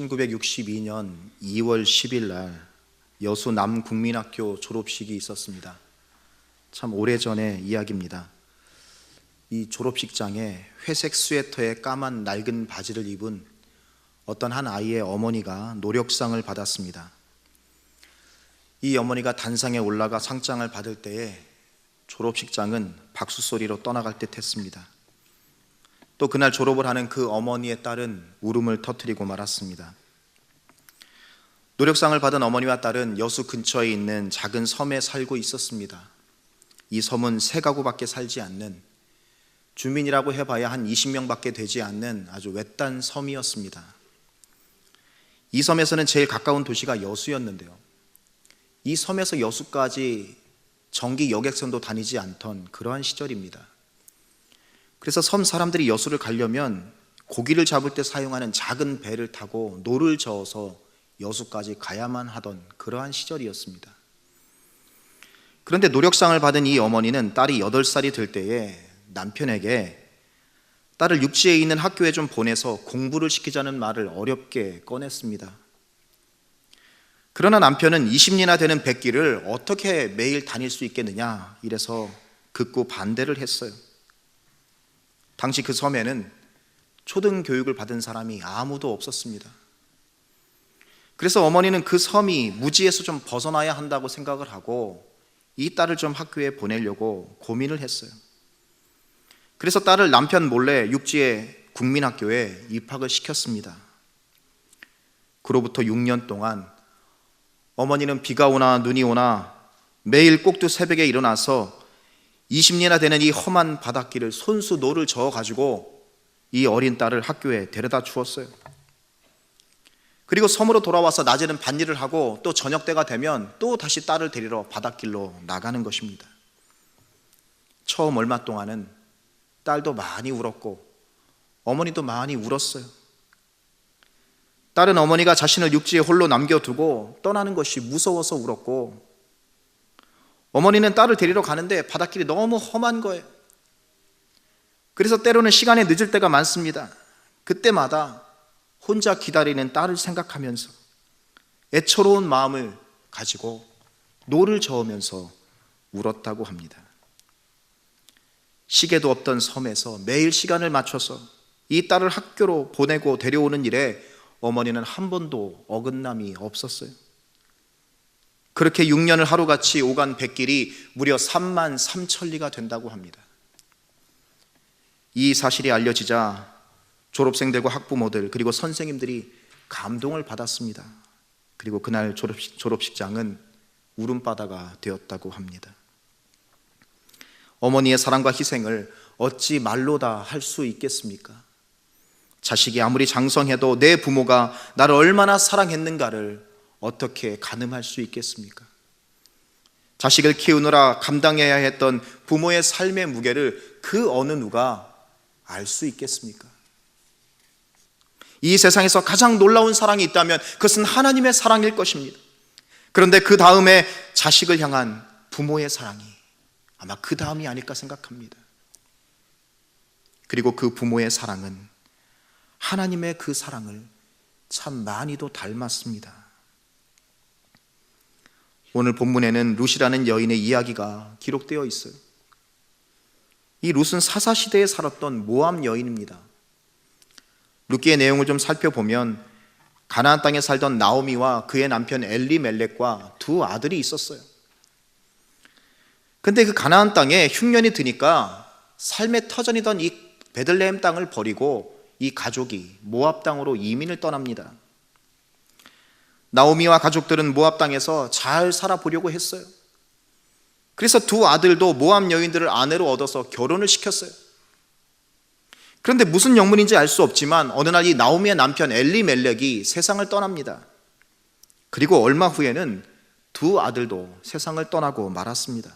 1962년 2월 10일 날 여수 남국민학교 졸업식이 있었습니다. 참 오래전의 이야기입니다. 이 졸업식장에 회색 스웨터에 까만 낡은 바지를 입은 어떤 한 아이의 어머니가 노력상을 받았습니다. 이 어머니가 단상에 올라가 상장을 받을 때에 졸업식장은 박수 소리로 떠나갈 듯 했습니다. 또 그날 졸업을 하는 그 어머니의 딸은 울음을 터뜨리고 말았습니다. 노력상을 받은 어머니와 딸은 여수 근처에 있는 작은 섬에 살고 있었습니다. 이 섬은 세 가구밖에 살지 않는, 주민이라고 해봐야 한 20명밖에 되지 않는 아주 외딴 섬이었습니다. 이 섬에서는 제일 가까운 도시가 여수였는데요, 이 섬에서 여수까지 전기 여객선도 다니지 않던 그러한 시절입니다. 그래서 섬 사람들이 여수를 가려면 고기를 잡을 때 사용하는 작은 배를 타고 노를 저어서 여수까지 가야만 하던 그러한 시절이었습니다. 그런데 노력상을 받은 이 어머니는 딸이 8살이 될 때에 남편에게 딸을 육지에 있는 학교에 좀 보내서 공부를 시키자는 말을 어렵게 꺼냈습니다. 그러나 남편은 20리나 되는 백길을 어떻게 매일 다닐 수 있겠느냐 이래서 극구 반대를 했어요. 당시 그 섬에는 초등교육을 받은 사람이 아무도 없었습니다. 그래서 어머니는 그 섬이 무지에서 좀 벗어나야 한다고 생각을 하고 이 딸을 좀 학교에 보내려고 고민을 했어요. 그래서 딸을 남편 몰래 육지의 국민학교에 입학을 시켰습니다. 그로부터 6년 동안 어머니는 비가 오나 눈이 오나 매일 꼭두 새벽에 일어나서 20리나 되는 이 험한 바닷길을 손수 노를 저어가지고 이 어린 딸을 학교에 데려다 주었어요. 그리고 섬으로 돌아와서 낮에는 밭일을 하고 또 저녁 때가 되면 또 다시 딸을 데리러 바닷길로 나가는 것입니다. 처음 얼마 동안은 딸도 많이 울었고 어머니도 많이 울었어요. 딸은 어머니가 자신을 육지에 홀로 남겨두고 떠나는 것이 무서워서 울었고, 어머니는 딸을 데리러 가는데 바닷길이 너무 험한 거예요. 그래서 때로는 시간이 늦을 때가 많습니다. 그때마다 혼자 기다리는 딸을 생각하면서 애처로운 마음을 가지고 노를 저으면서 울었다고 합니다. 시계도 없던 섬에서 매일 시간을 맞춰서 이 딸을 학교로 보내고 데려오는 일에 어머니는 한 번도 어긋남이 없었어요. 그렇게 6년을 하루같이 오간 백길이 무려 33,000리가 된다고 합니다. 이 사실이 알려지자 졸업생들과 학부모들 그리고 선생님들이 감동을 받았습니다. 그리고 그날 졸업식장은 울음바다가 되었다고 합니다. 어머니의 사랑과 희생을 어찌 말로 다 할 수 있겠습니까? 자식이 아무리 장성해도 내 부모가 나를 얼마나 사랑했는가를 어떻게 가늠할 수 있겠습니까? 자식을 키우느라 감당해야 했던 부모의 삶의 무게를 그 어느 누가 알 수 있겠습니까? 이 세상에서 가장 놀라운 사랑이 있다면 그것은 하나님의 사랑일 것입니다. 그런데 그 다음에 자식을 향한 부모의 사랑이 아마 그 다음이 아닐까 생각합니다. 그리고 그 부모의 사랑은 하나님의 그 사랑을 참 많이도 닮았습니다. 오늘 본문에는 룻이라는 여인의 이야기가 기록되어 있어요. 이 룻은 사사시대에 살았던 모압 여인입니다. 룻기의 내용을 좀 살펴보면 가나안 땅에 살던 나오미와 그의 남편 엘리멜렉과 두 아들이 있었어요. 근데 그 가나안 땅에 흉년이 드니까 삶의 터전이던 이 베들레헴 땅을 버리고 이 가족이 모압 땅으로 이민을 떠납니다. 나오미와 가족들은 모압 땅에서 잘 살아보려고 했어요. 그래서 두 아들도 모압 여인들을 아내로 얻어서 결혼을 시켰어요. 그런데 무슨 영문인지 알 수 없지만 어느 날 이 나오미의 남편 엘리멜렉이 세상을 떠납니다. 그리고 얼마 후에는 두 아들도 세상을 떠나고 말았습니다.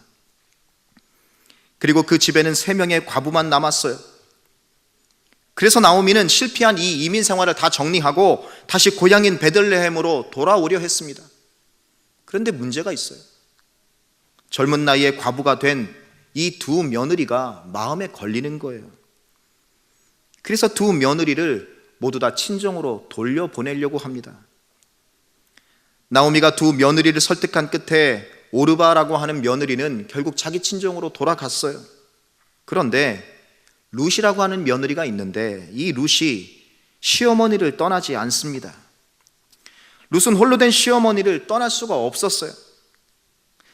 그리고 그 집에는 3명의 과부만 남았어요. 그래서 나오미는 실패한 이 이민 생활을 다 정리하고 다시 고향인 베들레헴으로 돌아오려 했습니다. 그런데 문제가 있어요. 젊은 나이에 과부가 된 이 두 며느리가 마음에 걸리는 거예요. 그래서 두 며느리를 모두 다 친정으로 돌려보내려고 합니다. 나오미가 두 며느리를 설득한 끝에 오르바라고 하는 며느리는 결국 자기 친정으로 돌아갔어요. 그런데 룻이라고 하는 며느리가 있는데 이 룻이 시어머니를 떠나지 않습니다. 룻은 홀로 된 시어머니를 떠날 수가 없었어요.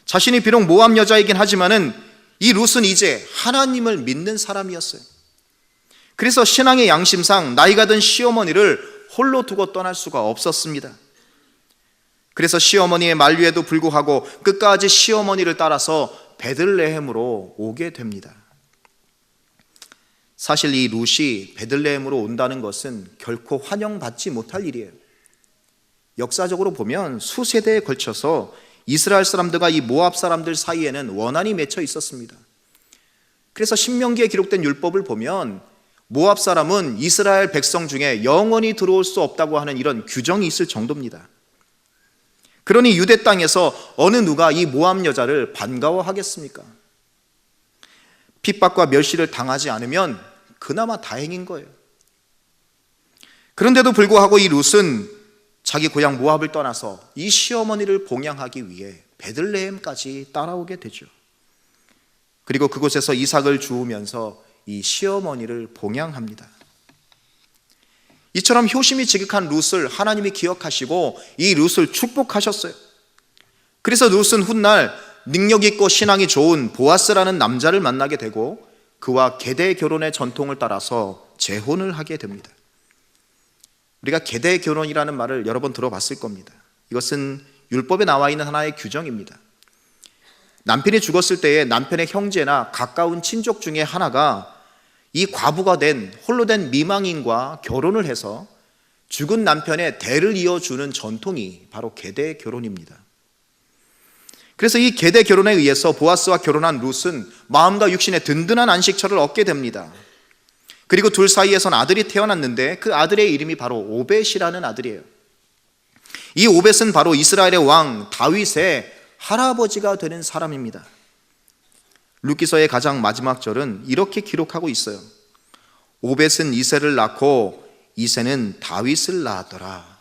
자신이 비록 모압 여자이긴 하지만은 이 룻은 이제 하나님을 믿는 사람이었어요. 그래서 신앙의 양심상 나이가 든 시어머니를 홀로 두고 떠날 수가 없었습니다. 그래서 시어머니의 만류에도 불구하고 끝까지 시어머니를 따라서 베들레헴으로 오게 됩니다. 사실 이 룻이 베들레헴으로 온다는 것은 결코 환영받지 못할 일이에요. 역사적으로 보면 수세대에 걸쳐서 이스라엘 사람들과 이 모압 사람들 사이에는 원한이 맺혀 있었습니다. 그래서 신명기에 기록된 율법을 보면 모압 사람은 이스라엘 백성 중에 영원히 들어올 수 없다고 하는 이런 규정이 있을 정도입니다. 그러니 유대 땅에서 어느 누가 이 모압 여자를 반가워하겠습니까? 핍박과 멸시를 당하지 않으면 그나마 다행인 거예요. 그런데도 불구하고 이 룻은 자기 고향 모압을 떠나서 이 시어머니를 봉양하기 위해 베들레헴까지 따라오게 되죠. 그리고 그곳에서 이삭을 주우면서 이 시어머니를 봉양합니다. 이처럼 효심이 지극한 룻을 하나님이 기억하시고 이 룻을 축복하셨어요. 그래서 룻은 훗날 능력 있고 신앙이 좋은 보아스라는 남자를 만나게 되고 그와 계대 결혼의 전통을 따라서 재혼을 하게 됩니다. 우리가 계대 결혼이라는 말을 여러 번 들어봤을 겁니다. 이것은 율법에 나와 있는 하나의 규정입니다. 남편이 죽었을 때에 남편의 형제나 가까운 친족 중에 하나가 이 과부가 된 홀로 된 미망인과 결혼을 해서 죽은 남편의 대를 이어주는 전통이 바로 계대 결혼입니다. 그래서 이 계대 결혼에 의해서 보아스와 결혼한 룻은 마음과 육신의 든든한 안식처를 얻게 됩니다. 그리고 둘 사이에선 아들이 태어났는데 그 아들의 이름이 바로 오벳이라는 아들이에요. 이 오벳은 바로 이스라엘의 왕 다윗의 할아버지가 되는 사람입니다. 룻기서의 가장 마지막 절은 이렇게 기록하고 있어요. 오벳은 이새를 낳고 이새는 다윗을 낳았더라.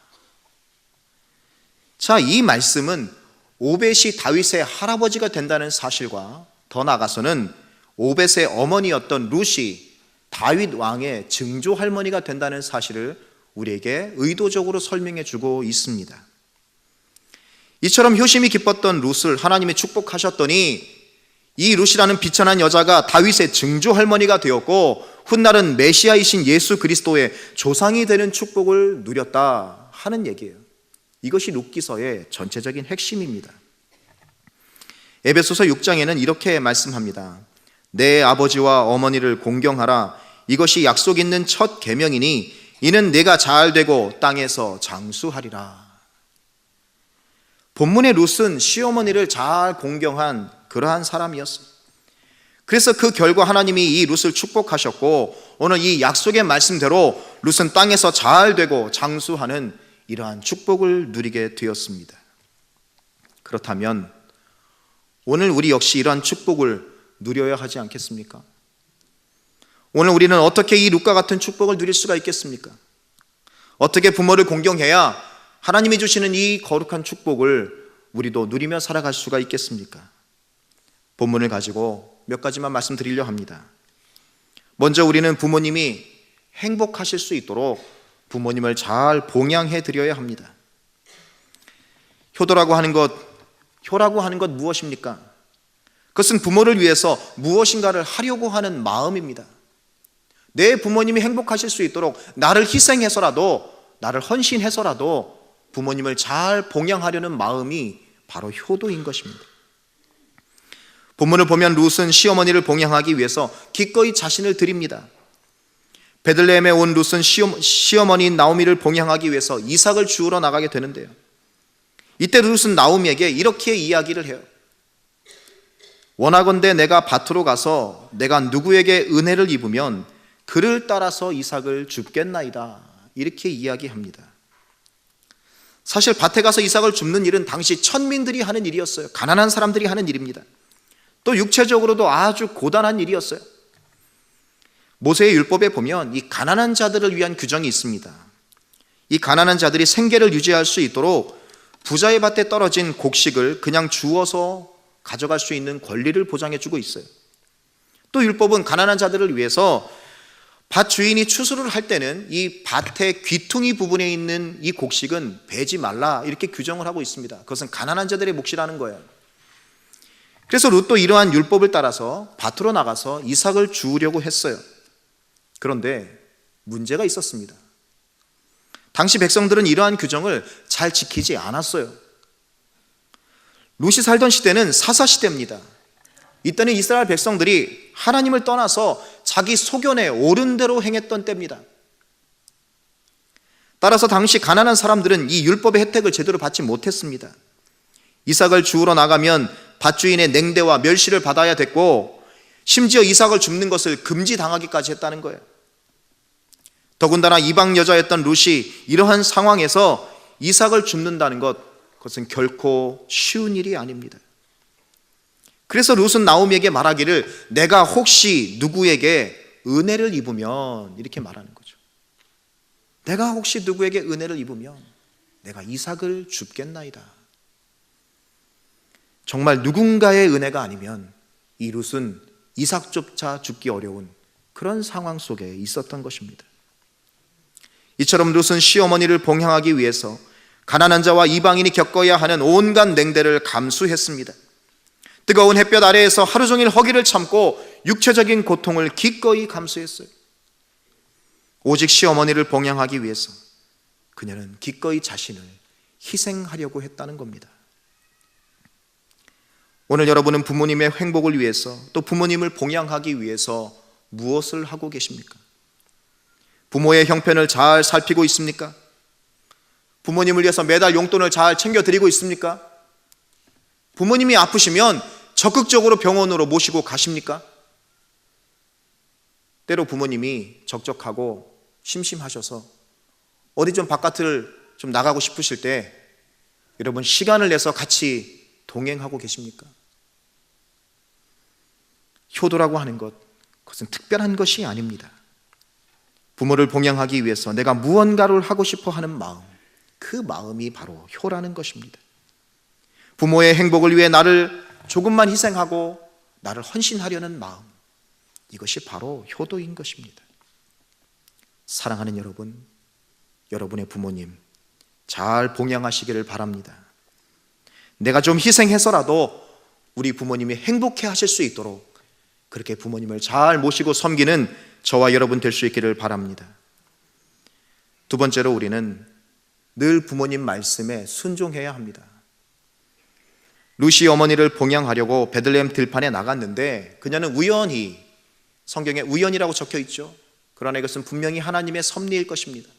자, 이 말씀은 오벳이 다윗의 할아버지가 된다는 사실과 더 나아가서는 오벳의 어머니였던 룻이 다윗 왕의 증조 할머니가 된다는 사실을 우리에게 의도적으로 설명해 주고 있습니다. 이처럼 효심이 기뻤던 룻을 하나님이 축복하셨더니 이 룻이라는 비천한 여자가 다윗의 증조 할머니가 되었고 훗날은 메시아이신 예수 그리스도의 조상이 되는 축복을 누렸다 하는 얘기예요. 이것이 룻기서의 전체적인 핵심입니다. 에베소서 6장에는 이렇게 말씀합니다. 내 아버지와 어머니를 공경하라. 이것이 약속 있는 첫 계명이니 이는 내가 잘 되고 땅에서 장수하리라. 본문의 룻은 시어머니를 잘 공경한 그러한 사람이었어요. 그래서 그 결과 하나님이 이 룻을 축복하셨고 오늘 이 약속의 말씀대로 룻은 땅에서 잘 되고 장수하는 이러한 축복을 누리게 되었습니다. 그렇다면 오늘 우리 역시 이러한 축복을 누려야 하지 않겠습니까? 오늘 우리는 어떻게 이 룻과 같은 축복을 누릴 수가 있겠습니까? 어떻게 부모를 공경해야 하나님이 주시는 이 거룩한 축복을 우리도 누리며 살아갈 수가 있겠습니까? 본문을 가지고 몇 가지만 말씀드리려 합니다. 먼저 우리는 부모님이 행복하실 수 있도록 부모님을 잘 봉양해 드려야 합니다. 효라고 하는 것 무엇입니까? 그것은 부모를 위해서 무엇인가를 하려고 하는 마음입니다. 내 부모님이 행복하실 수 있도록 나를 희생해서라도, 나를 헌신해서라도 부모님을 잘 봉양하려는 마음이 바로 효도인 것입니다. 본문을 보면 룻은 시어머니를 봉양하기 위해서 기꺼이 자신을 드립니다. 베들레헴에 온 룻은 시어머니인 나오미를 봉양하기 위해서 이삭을 주우러 나가게 되는데요. 이때 룻은 나오미에게 이렇게 이야기를 해요. 원하건대 내가 밭으로 가서 내가 누구에게 은혜를 입으면 그를 따라서 이삭을 줍겠나이다. 이렇게 이야기합니다. 사실 밭에 가서 이삭을 줍는 일은 당시 천민들이 하는 일이었어요. 가난한 사람들이 하는 일입니다. 또 육체적으로도 아주 고단한 일이었어요. 모세의 율법에 보면 이 가난한 자들을 위한 규정이 있습니다. 이 가난한 자들이 생계를 유지할 수 있도록 부자의 밭에 떨어진 곡식을 그냥 주워서 가져갈 수 있는 권리를 보장해 주고 있어요. 또 율법은 가난한 자들을 위해서 밭 주인이 추수를 할 때는 이 밭의 귀퉁이 부분에 있는 이 곡식은 베지 말라, 이렇게 규정을 하고 있습니다. 그것은 가난한 자들의 몫이라는 거예요. 그래서 룻도 이러한 율법을 따라서 밭으로 나가서 이삭을 주우려고 했어요. 그런데 문제가 있었습니다. 당시 백성들은 이러한 규정을 잘 지키지 않았어요. 룻이 살던 시대는 사사시대입니다. 이때는 이스라엘 백성들이 하나님을 떠나서 자기 소견에 옳은 대로 행했던 때입니다. 따라서 당시 가난한 사람들은 이 율법의 혜택을 제대로 받지 못했습니다. 이삭을 주우러 나가면 밭주인의 냉대와 멸시를 받아야 됐고, 심지어 이삭을 줍는 것을 금지당하기까지 했다는 거예요. 더군다나 이방 여자였던 룻이 이러한 상황에서 이삭을 줍는다는 것, 그것은 결코 쉬운 일이 아닙니다. 그래서 룻은 나오미에게 말하기를, 내가 혹시 누구에게 은혜를 입으면, 이렇게 말하는 거죠. 내가 혹시 누구에게 은혜를 입으면 내가 이삭을 줍겠나이다. 정말 누군가의 은혜가 아니면 이 룻은 이삭조차 줍기 어려운 그런 상황 속에 있었던 것입니다. 이처럼 룻은 시어머니를 봉양하기 위해서 가난한 자와 이방인이 겪어야 하는 온갖 냉대를 감수했습니다. 뜨거운 햇볕 아래에서 하루 종일 허기를 참고 육체적인 고통을 기꺼이 감수했어요. 오직 시어머니를 봉양하기 위해서 그녀는 기꺼이 자신을 희생하려고 했다는 겁니다. 오늘 여러분은 부모님의 행복을 위해서, 또 부모님을 봉양하기 위해서 무엇을 하고 계십니까? 부모의 형편을 잘 살피고 있습니까? 부모님을 위해서 매달 용돈을 잘 챙겨드리고 있습니까? 부모님이 아프시면 적극적으로 병원으로 모시고 가십니까? 때로 부모님이 적적하고 심심하셔서 어디 좀 바깥을 좀 나가고 싶으실 때 여러분 시간을 내서 같이 동행하고 계십니까? 효도라고 하는 것, 그것은 특별한 것이 아닙니다. 부모를 봉양하기 위해서 내가 무언가를 하고 싶어 하는 마음, 그 마음이 바로 효라는 것입니다. 부모의 행복을 위해 나를 조금만 희생하고 나를 헌신하려는 마음, 이것이 바로 효도인 것입니다. 사랑하는 여러분, 여러분의 부모님 잘 봉양하시기를 바랍니다. 내가 좀 희생해서라도 우리 부모님이 행복해 하실 수 있도록 그렇게 부모님을 잘 모시고 섬기는 저와 여러분 될 수 있기를 바랍니다. 두 번째로 우리는 늘 부모님 말씀에 순종해야 합니다. 룻이 어머니를 봉양하려고 베들레헴 들판에 나갔는데 그녀는 우연히, 성경에 우연이라고 적혀 있죠. 그러나 이것은 분명히 하나님의 섭리일 것입니다.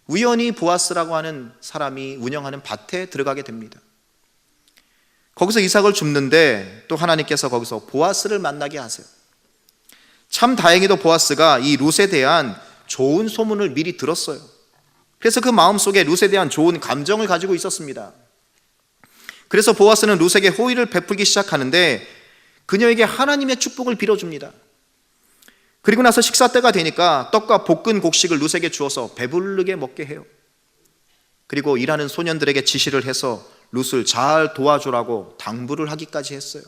우연히 보아스라고 하는 사람이 운영하는 밭에 들어가게 됩니다. 거기서 이삭을 줍는데 또 하나님께서 거기서 보아스를 만나게 하세요. 참 다행히도 보아스가 이 룻에 대한 좋은 소문을 미리 들었어요. 그래서 그 마음속에 룻에 대한 좋은 감정을 가지고 있었습니다. 그래서 보아스는 룻에게 호의를 베풀기 시작하는데 그녀에게 하나님의 축복을 빌어줍니다. 그리고 나서 식사 때가 되니까 떡과 볶은 곡식을 룻에게 주어서 배부르게 먹게 해요. 그리고 일하는 소년들에게 지시를 해서 룻을 잘 도와주라고 당부를 하기까지 했어요.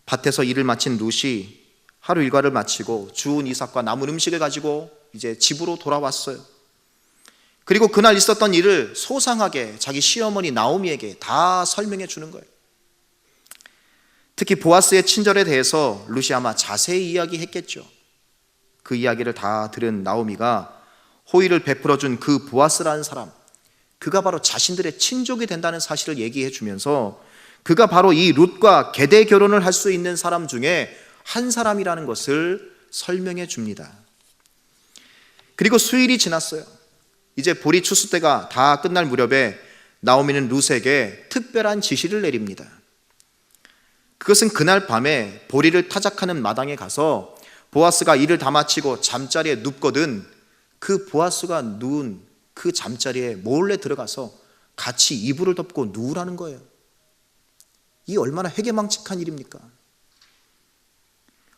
밭에서 일을 마친 룻이 하루 일과를 마치고 주운 이삭과 남은 음식을 가지고 이제 집으로 돌아왔어요. 그리고 그날 있었던 일을 소상하게 자기 시어머니 나오미에게 다 설명해 주는 거예요. 특히 보아스의 친절에 대해서 룻이 아마 자세히 이야기했겠죠. 그 이야기를 다 들은 나오미가 호의를 베풀어준 그 보아스라는 사람, 그가 바로 자신들의 친족이 된다는 사실을 얘기해 주면서 그가 바로 이 룻과 계대 결혼을 할 수 있는 사람 중에 한 사람이라는 것을 설명해 줍니다. 그리고 수일이 지났어요. 이제 보리 추수 때가 다 끝날 무렵에 나오미는 룻에게 특별한 지시를 내립니다. 그것은 그날 밤에 보리를 타작하는 마당에 가서 보아스가 일을 다 마치고 잠자리에 눕거든 그 보아스가 누운 그 잠자리에 몰래 들어가서 같이 이불을 덮고 누우라는 거예요. 이 얼마나 회개망측한 일입니까?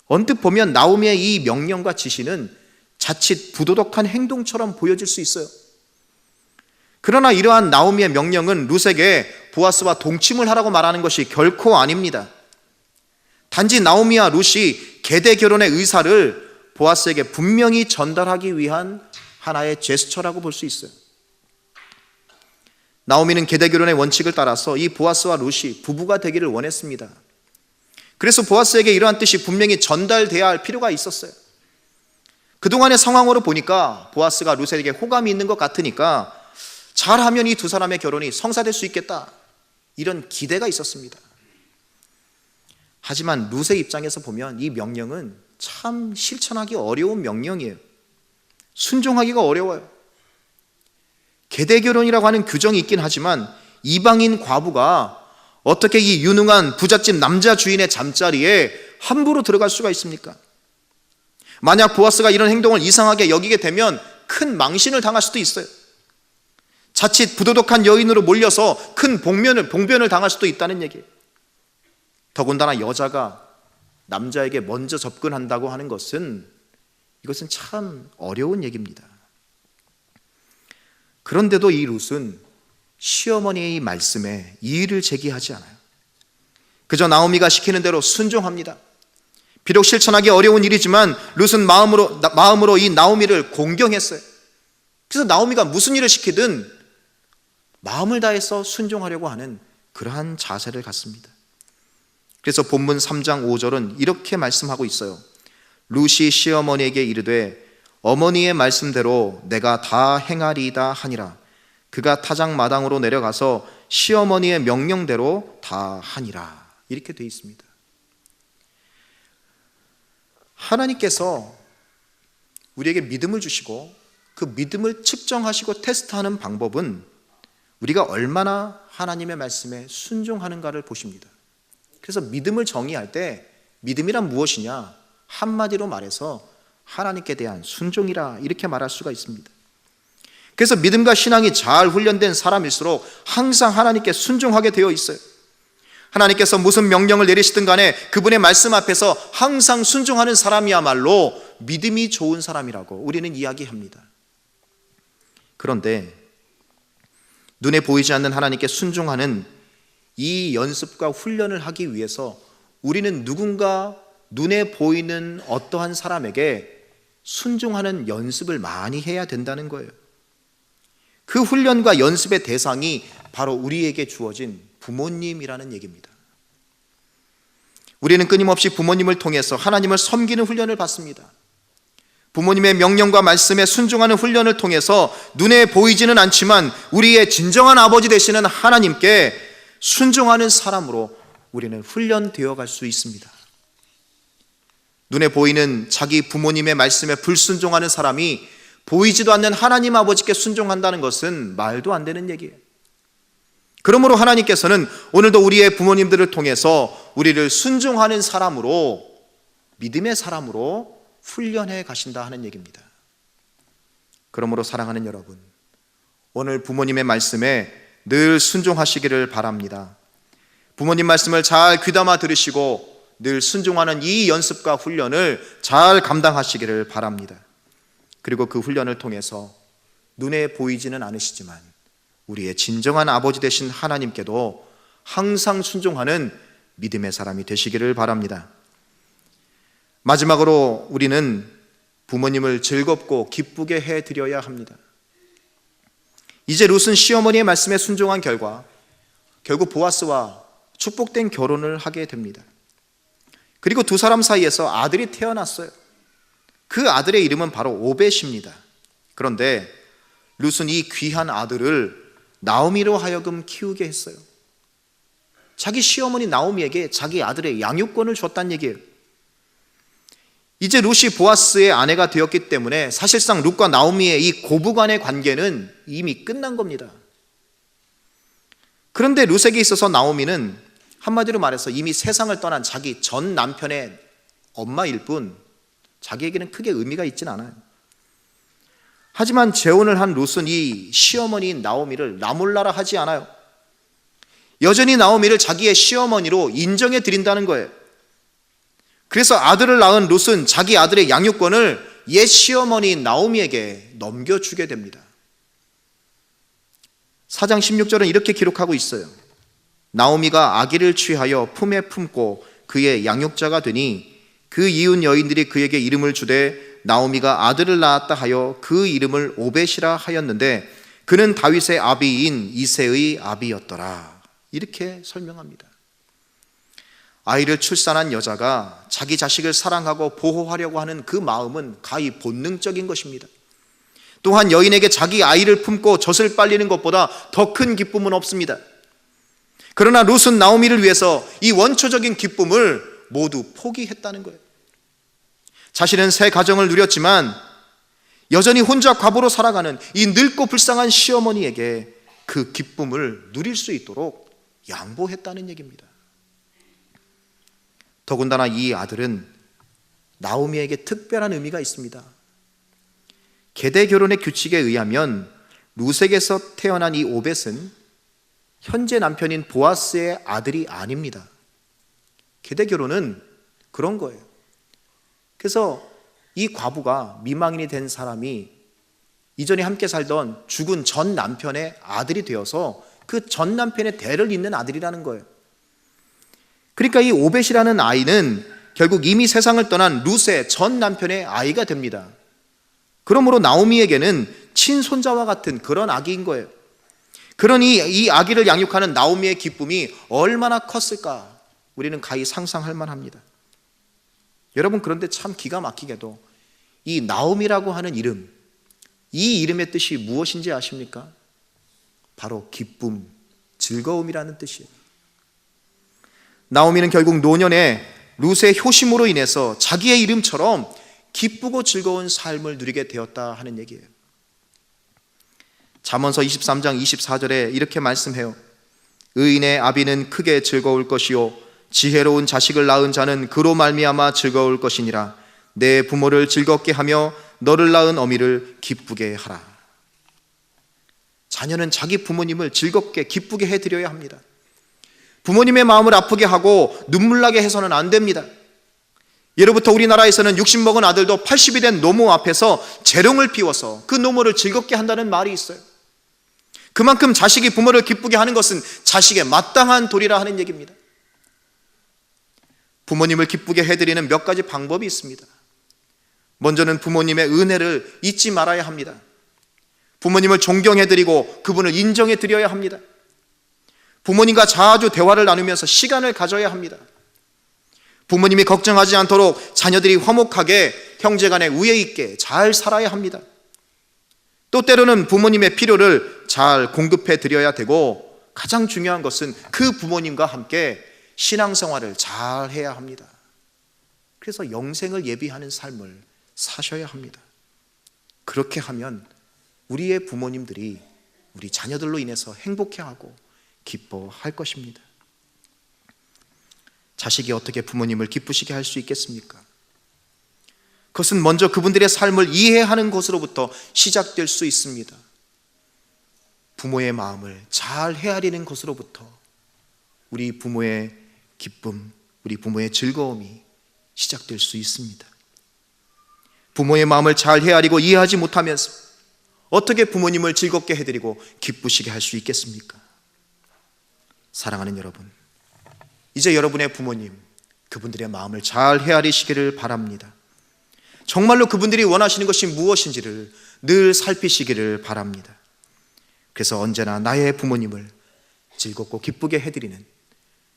언뜻 보면 나오미의 이 명령과 지시는 자칫 부도덕한 행동처럼 보여질 수 있어요. 그러나 이러한 나오미의 명령은 룻에게 보아스와 동침을 하라고 말하는 것이 결코 아닙니다. 단지 나오미와 룻이 계대 결혼의 의사를 보아스에게 분명히 전달하기 위한 하나의 제스처라고 볼 수 있어요. 나오미는 계대 결혼의 원칙을 따라서 이 보아스와 룻이 부부가 되기를 원했습니다. 그래서 보아스에게 이러한 뜻이 분명히 전달돼야 할 필요가 있었어요. 그동안의 상황으로 보니까 보아스가 룻에게 호감이 있는 것 같으니까 잘하면 이 두 사람의 결혼이 성사될 수 있겠다, 이런 기대가 있었습니다. 하지만 룻의 입장에서 보면 이 명령은 참 실천하기 어려운 명령이에요. 순종하기가 어려워요. 계대 결혼이라고 하는 규정이 있긴 하지만 이방인 과부가 어떻게 이 유능한 부잣집 남자 주인의 잠자리에 함부로 들어갈 수가 있습니까? 만약 보아스가 이런 행동을 이상하게 여기게 되면 큰 망신을 당할 수도 있어요. 자칫 부도덕한 여인으로 몰려서 큰 봉변을 당할 수도 있다는 얘기예요. 더군다나 여자가 남자에게 먼저 접근한다고 하는 것은, 이것은 참 어려운 얘기입니다. 그런데도 이 룻은 시어머니의 말씀에 이의를 제기하지 않아요. 그저 나오미가 시키는 대로 순종합니다. 비록 실천하기 어려운 일이지만 룻은 마음으로 이 나오미를 공경했어요. 그래서 나오미가 무슨 일을 시키든 마음을 다해서 순종하려고 하는 그러한 자세를 갖습니다. 그래서 본문 3장 5절은 이렇게 말씀하고 있어요. 룻이 시어머니에게 이르되 어머니의 말씀대로 내가 다 행하리이다 하니라. 그가 타작마당으로 내려가서 시어머니의 명령대로 다 하니라. 이렇게 되어 있습니다. 하나님께서 우리에게 믿음을 주시고 그 믿음을 측정하시고 테스트하는 방법은 우리가 얼마나 하나님의 말씀에 순종하는가를 보십니다. 그래서 믿음을 정의할 때 믿음이란 무엇이냐? 한마디로 말해서 하나님께 대한 순종이라, 이렇게 말할 수가 있습니다. 그래서 믿음과 신앙이 잘 훈련된 사람일수록 항상 하나님께 순종하게 되어 있어요. 하나님께서 무슨 명령을 내리시든 간에 그분의 말씀 앞에서 항상 순종하는 사람이야말로 믿음이 좋은 사람이라고 우리는 이야기합니다. 그런데 눈에 보이지 않는 하나님께 순종하는 이 연습과 훈련을 하기 위해서 우리는 누군가 눈에 보이는 어떠한 사람에게 순종하는 연습을 많이 해야 된다는 거예요. 그 훈련과 연습의 대상이 바로 우리에게 주어진 부모님이라는 얘기입니다. 우리는 끊임없이 부모님을 통해서 하나님을 섬기는 훈련을 받습니다. 부모님의 명령과 말씀에 순종하는 훈련을 통해서 눈에 보이지는 않지만 우리의 진정한 아버지 되시는 하나님께 순종하는 사람으로 우리는 훈련되어 갈 수 있습니다. 눈에 보이는 자기 부모님의 말씀에 불순종하는 사람이 보이지도 않는 하나님 아버지께 순종한다는 것은 말도 안 되는 얘기예요. 그러므로 하나님께서는 오늘도 우리의 부모님들을 통해서 우리를 순종하는 사람으로, 믿음의 사람으로 훈련해 가신다 하는 얘기입니다. 그러므로 사랑하는 여러분, 오늘 부모님의 말씀에 늘 순종하시기를 바랍니다. 부모님 말씀을 잘 귀담아 들으시고 늘 순종하는 이 연습과 훈련을 잘 감당하시기를 바랍니다. 그리고 그 훈련을 통해서 눈에 보이지는 않으시지만 우리의 진정한 아버지 되신 하나님께도 항상 순종하는 믿음의 사람이 되시기를 바랍니다. 마지막으로 우리는 부모님을 즐겁고 기쁘게 해드려야 합니다. 이제 룻은 시어머니의 말씀에 순종한 결과 결국 보아스와 축복된 결혼을 하게 됩니다. 그리고 두 사람 사이에서 아들이 태어났어요. 그 아들의 이름은 바로 오벳입니다. 그런데 룻은 이 귀한 아들을 나오미로 하여금 키우게 했어요. 자기 시어머니 나오미에게 자기 아들의 양육권을 줬다는 얘기예요. 이제 룻이 보아스의 아내가 되었기 때문에 사실상 룻과 나오미의 이 고부간의 관계는 이미 끝난 겁니다. 그런데 룻에게 있어서 나오미는 한마디로 말해서 이미 세상을 떠난 자기 전 남편의 엄마일 뿐 자기에게는 크게 의미가 있진 않아요. 하지만 재혼을 한 룻은 이 시어머니인 나오미를 나몰라라 하지 않아요. 여전히 나오미를 자기의 시어머니로 인정해 드린다는 거예요. 그래서 아들을 낳은 룻은 자기 아들의 양육권을 옛 시어머니 나오미에게 넘겨주게 됩니다. 4장 16절은 이렇게 기록하고 있어요. 나오미가 아기를 취하여 품에 품고 그의 양육자가 되니 그 이웃 여인들이 그에게 이름을 주되 나오미가 아들을 낳았다 하여 그 이름을 오벳이라 하였는데 그는 다윗의 아비인 이새의 아비였더라. 이렇게 설명합니다. 아이를 출산한 여자가 자기 자식을 사랑하고 보호하려고 하는 그 마음은 가히 본능적인 것입니다. 또한 여인에게 자기 아이를 품고 젖을 빨리는 것보다 더 큰 기쁨은 없습니다. 그러나 룻은 나오미를 위해서 이 원초적인 기쁨을 모두 포기했다는 거예요. 자신은 새 가정을 누렸지만 여전히 혼자 과부로 살아가는 이 늙고 불쌍한 시어머니에게 그 기쁨을 누릴 수 있도록 양보했다는 얘기입니다. 더군다나 이 아들은 나오미에게 특별한 의미가 있습니다. 계대 결혼의 규칙에 의하면 룻에게서 태어난 이 오벳은 현재 남편인 보아스의 아들이 아닙니다. 계대 결혼은 그런 거예요. 그래서 이 과부가 미망인이 된 사람이 이전에 함께 살던 죽은 전 남편의 아들이 되어서 그 전 남편의 대를 잇는 아들이라는 거예요. 그러니까 이 오벳이라는 아이는 결국 이미 세상을 떠난 룻의 전 남편의 아이가 됩니다. 그러므로 나오미에게는 친손자와 같은 그런 아기인 거예요. 그러니 이 아기를 양육하는 나오미의 기쁨이 얼마나 컸을까 우리는 가히 상상할 만합니다. 여러분, 그런데 참 기가 막히게도 이 나오미라고 하는 이름, 이 이름의 뜻이 무엇인지 아십니까? 바로 기쁨, 즐거움이라는 뜻이에요. 나오미는 결국 노년에 룻의 효심으로 인해서 자기의 이름처럼 기쁘고 즐거운 삶을 누리게 되었다 하는 얘기예요. 잠언서 23장 24절에 이렇게 말씀해요. 의인의 아비는 크게 즐거울 것이요 지혜로운 자식을 낳은 자는 그로 말미암아 즐거울 것이니라. 내 부모를 즐겁게 하며 너를 낳은 어미를 기쁘게 하라. 자녀는 자기 부모님을 즐겁게 기쁘게 해드려야 합니다. 부모님의 마음을 아프게 하고 눈물 나게 해서는 안 됩니다. 예로부터 우리나라에서는 60 먹은 아들도 80이 된 노모 앞에서 재롱을 피워서 그 노모를 즐겁게 한다는 말이 있어요. 그만큼 자식이 부모를 기쁘게 하는 것은 자식의 마땅한 도리라 하는 얘기입니다. 부모님을 기쁘게 해드리는 몇 가지 방법이 있습니다. 먼저는 부모님의 은혜를 잊지 말아야 합니다. 부모님을 존경해드리고 그분을 인정해드려야 합니다. 부모님과 자주 대화를 나누면서 시간을 가져야 합니다. 부모님이 걱정하지 않도록 자녀들이 화목하게 형제간에 우애 있게 잘 살아야 합니다. 또 때로는 부모님의 필요를 잘 공급해 드려야 되고 가장 중요한 것은 그 부모님과 함께 신앙생활을 잘 해야 합니다. 그래서 영생을 예비하는 삶을 사셔야 합니다. 그렇게 하면 우리의 부모님들이 우리 자녀들로 인해서 행복해하고 기뻐할 것입니다. 자식이 어떻게 부모님을 기쁘시게 할 수 있겠습니까? 그것은 먼저 그분들의 삶을 이해하는 것으로부터 시작될 수 있습니다. 부모의 마음을 잘 헤아리는 것으로부터 우리 부모의 기쁨, 우리 부모의 즐거움이 시작될 수 있습니다. 부모의 마음을 잘 헤아리고 이해하지 못하면서 어떻게 부모님을 즐겁게 해드리고 기쁘시게 할 수 있겠습니까? 사랑하는 여러분, 이제 여러분의 부모님, 그분들의 마음을 잘 헤아리시기를 바랍니다. 정말로 그분들이 원하시는 것이 무엇인지를 늘 살피시기를 바랍니다. 그래서 언제나 나의 부모님을 즐겁고 기쁘게 해드리는,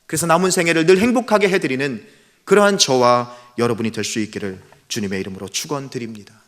그래서 남은 생애를 늘 행복하게 해드리는 그러한 저와 여러분이 될 수 있기를 주님의 이름으로 축원드립니다.